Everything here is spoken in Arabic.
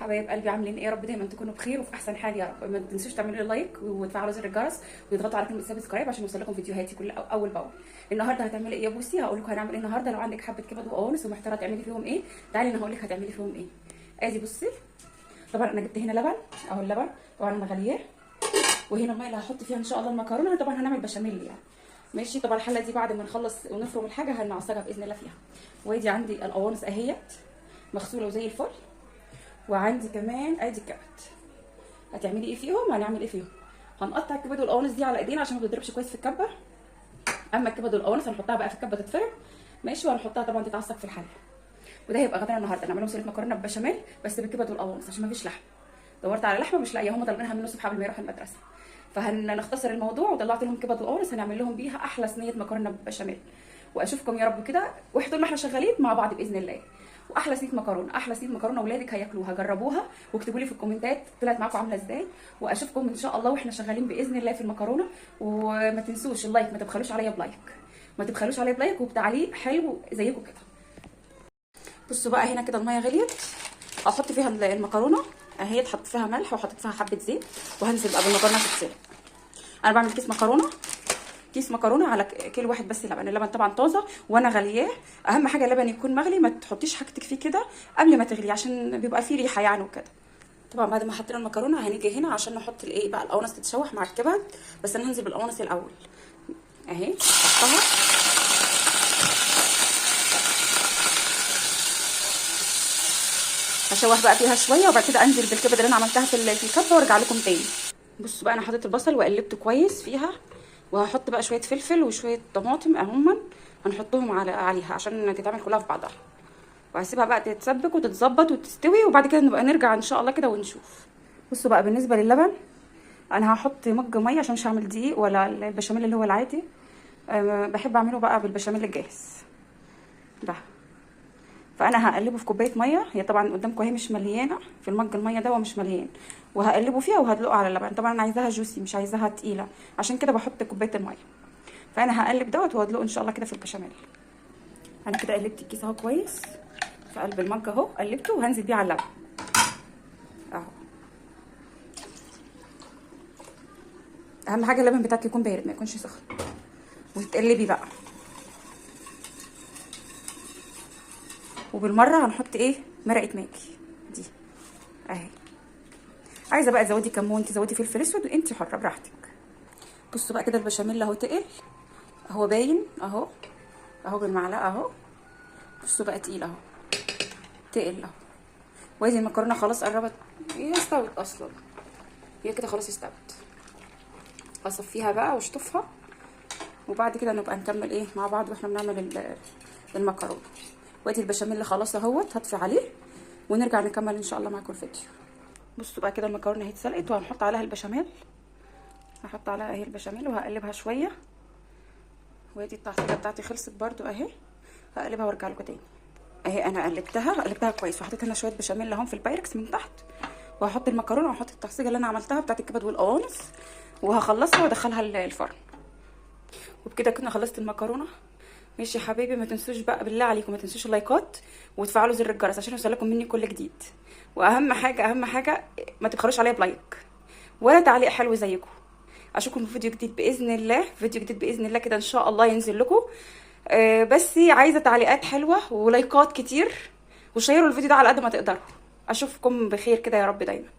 حبايب قلبي عاملين ايه؟ يا رب دايما تكونوا بخير وفي احسن حال يا رب. ما تنسوش تعملوا لي لايك وتفعلوا زر الجرس وتضغطوا على كلمه سبسكرايب عشان يوصلكم فيديوهاتي كل اول باول. النهارده هتعملي ايه يا بوسي؟ هقول لكم هنعمل ايه النهارده. لو عندك حبه كبد وقوانص ومحتاره تعملي فيهم ايه، تعالي انا هقول لك هتعملي فيهم ايه. ادي بصي، طبعا انا جبت هنا لبن اهو. اللبن طبعا انا غلياه، وهنا الميه اللي هحط فيها ان شاء الله المكرونه. طبعا هنعمل بشاميل يعني ماشي. طبعا الحله دي بعد ما نخلص ونفرم الحاجه هنعصرها باذن الله فيها. وادي عندي القوانص اهيت مغسوله وزي الفل، وعندي كمان ادي الكبد. هتعملي ايه فيهم؟ هنعمل ايه فيهم؟ هنقطع الكبد والقوانص دي على ايدينا عشان ما تضربش كويس في الكبه. اما الكبد والقوانص هنحطها بقى في الكبه تتفرم ماشي، وهنحطها طبعا تتعصق في الحله. وده هيبقى غدانا النهارده. نعملهم سلطه مكرونه ببشاميل بس بالكبد والقوانص عشان ما فيش لحمه. دورت على لحمه مش لاقيه، هم طالبينها من صبح قبل ما يروحوا المدرسه. فهنختصر الموضوع وطلعت لهم كبد وقوانص هنعمل لهم بيها احلى صينيه مكرونه ببشاميل. واشوفكم يا رب كده واحنا ما احنا شغالين مع بعض باذن الله. واحلى صينيه مكرونه، احلى صينيه مكرونه اولادك هياكلوها. جربوها واكتبوا لي في الكومنتات طلعت معاكم عامله ازاي. واشوفكم ان شاء الله واحنا شغالين باذن الله في المكرونه. وما تنسوش اللايك، ما تبخلوش عليا بلايك، ما تبخلوش عليا بلايك وبتعليق حلو زيكم كده. بصوا بقى هنا كده الميه غليت، احط فيها المكرونه اهي. اتحط فيها ملح وحطيت فيها حبه زيت، وهنزل بقى بالمكرونه تتسلق. انا بعمل كيس مكرونه على كيلو واحد بس لبن. اللبن طبعا طازه وانا غلياه. اهم حاجه اللبن يكون مغلي، ما تحطيش حاجتك فيه كده قبل ما تغلي عشان بيبقى فيه ريحه يعني وكده. طبعا بعد ما حطينا المكرونه هنيجي هنا عشان نحط الايه بقى القوانص تتشوح مع الكبد. بس انا هنزل بالقوانص الاول اهي. احطها هشوح بقى فيها شويه، وبعد كده انزل بالكبد اللي انا عملتها في الكبه وارجع لكم تاني. بصوا بقى انا حطيت البصل وقلبته كويس فيها، وهحط بقى شويه فلفل وشويه طماطم اهما هنحطهم عليها عشان تتعمل كلها في بعضها. وهسيبها بقى تتسبك وتتظبط وتستوي، وبعد كده نبقى نرجع ان شاء الله كده ونشوف. بصوا بقى بالنسبه للبن انا هحط مج ميه عشان مش هعمل دقيق ولا البشاميل اللي هو العادي. بحب اعمله بقى بالبشاميل الجاهز ده. فانا هقلبه في كوبايه ميه، هي طبعا قدامكم اهي مش مليانه في المج الميه ده ومش مليان، وهقلبه فيها وهدلقه على اللبن. طبعا انا عايزاها جوسي مش عايزاها تقيله، عشان كده بحط كوبايه الميه. فانا هقلب دوت وهدلقه ان شاء الله كده في البشاميل. انا كده قلبت الكيس اهو كويس في قلب المج اهو، قلبته وهنزل بيه على اللبن اهو. اهم حاجه اللبن بتاعك يكون بارد ما يكونش سخن، وتقلبي بقى. وبالمره هنحط ايه مرقه ماجي دي اهي. عايزه بقى تزودي كمون تزودي فلفل اسود انت حره براحتك. بصوا بقى كده البشاميل اهو تقل اهو، باين اهو اهو بالمعلقه اهو. بصوا بقى تقيل اهو، تقل اهو. وادي المكرونه خلاص قربت، هي استوت اصلا، هي كده خلاص استوت. اصفيها بقى واشطفها، وبعد كده نبقى نكمل ايه مع بعض واحنا بنعمل المكرونه. وادي البشاميل خلاص اهوت، هطفي عليه ونرجع نكمل ان شاء الله معاكم الفيديو. بصوا بقى كده المكرونه اهي اتسلقت، وهنحط عليها البشاميل. هحط عليها اهي البشاميل وهقلبها شويه. وادي التعصيجه بتاعتي خلصت برده اهي، هقلبها وارجع لكم تاني اهي. انا قلبتها كويس، وحطيت هنا شويه بشاميل اهم في البايركس من تحت، وهحط المكرونه وهحط التعصيجه اللي انا عملتها بتاعت الكبد والقوانص، وهخلصها وادخلها الفرن. وبكده كنا خلصت المكرونه ماشي يا حبايبي. ما تنسوش بقى بالله عليكم ما تنسوش اللايكات وتفعلوا زر الجرس عشان يوصلكم مني كل جديد. واهم حاجه ما تبخلوش عليا بلايك ولا تعليق حلو زيكم. اشوفكم في فيديو جديد باذن الله، كده ان شاء الله ينزل لكم. بس عايزه تعليقات حلوه ولايكات كتير، وشيروا الفيديو ده على قد ما تقدروا. اشوفكم بخير كده يا رب دايما.